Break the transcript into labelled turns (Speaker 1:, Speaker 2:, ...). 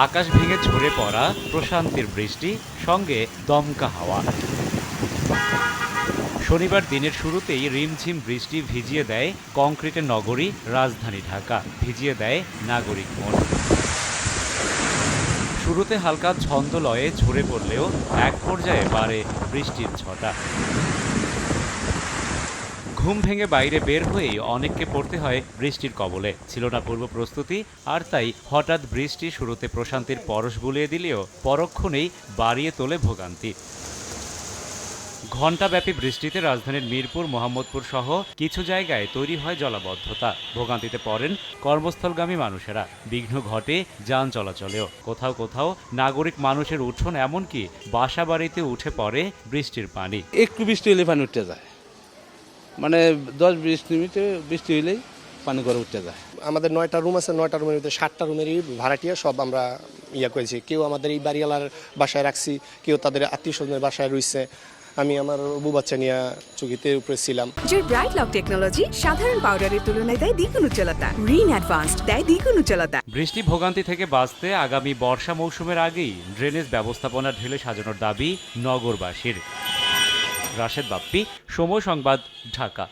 Speaker 1: আকাশ ভেঙে ঝরে পড়া প্রশান্তির বৃষ্টি, সঙ্গে দমকা হাওয়া। শনিবার দিনের শুরুতেই রিমঝিম বৃষ্টি ভিজিয়ে দেয় কংক্রিটের নগরী রাজধানী ঢাকা, ভিজিয়ে দেয় নাগরিক মন। শুরুতে হালকা ছন্দলয়ে ঝরে পড়লেও এক পর্যায়ে বাড়ে বৃষ্টির ছটা। ঘুম ভেঙে বাইরে বের হয়েই অনেককে পড়তে হয় বৃষ্টির কবলে। ছিল না পূর্ব প্রস্তুতি, আর তাই হঠাৎ বৃষ্টি শুরুতে প্রশান্তির পরশ বুলিয়ে দিলেও পরক্ষণেই বাড়িয়ে তোলে ভোগান্তি। ঘণ্টাব্যাপী বৃষ্টিতে রাজধানীর মিরপুর, মোহাম্মদপুর সহ কিছু জায়গায় তৈরি হয় জলাবদ্ধতা। ভোগান্তিতে পড়েন কর্মস্থলগামী মানুষেরা। বিঘ্ন ঘটে যান চলাচলেও। কোথাও কোথাও নাগরিক মানুষের উঠোন, এমনকি বাসা বাড়িতে উঠে পড়ে বৃষ্টির পানি।
Speaker 2: একটু বৃষ্টি হলে পানি উঠতে যায়, মানে 10-20 মিনিটে বৃষ্টি হলেই পানি করে উঠতে যায়।
Speaker 3: আমাদের 9টা রুম আছে, 9টা রুমের ভিতরে 7টা রুমেরই ভাড়াটিয়া সব আমরা করেছি। কেউ আমাদের এই বাড়িওয়ালার বাসায় রাখছি, কেউ তাদের আত্মীয় স্বজনের বাসায় রয়েছে। আমি আমার বউ বাচ্চা নিয়ে চৌকিতে উপরে ছিলাম।
Speaker 4: জয় ব্রাইট লক টেকনোলজি সাধারণ পাউডারের তুলনায় দেয় দ্বিগুণ উজ্জ্বলতা। রিন অ্যাডভান্সড দেয় দ্বিগুণ উজ্জ্বলতা।
Speaker 1: বৃষ্টি ভোগান্তি থেকে বাঁচতে আগামী বর্ষা মৌসুমের আগেই ড্রেনেজ ব্যবস্থাপনা ঢেলে সাজানোর দাবি নগরবাসীর। রাশেদ বাপ্পি, সময় সংবাদ, ঢাকা।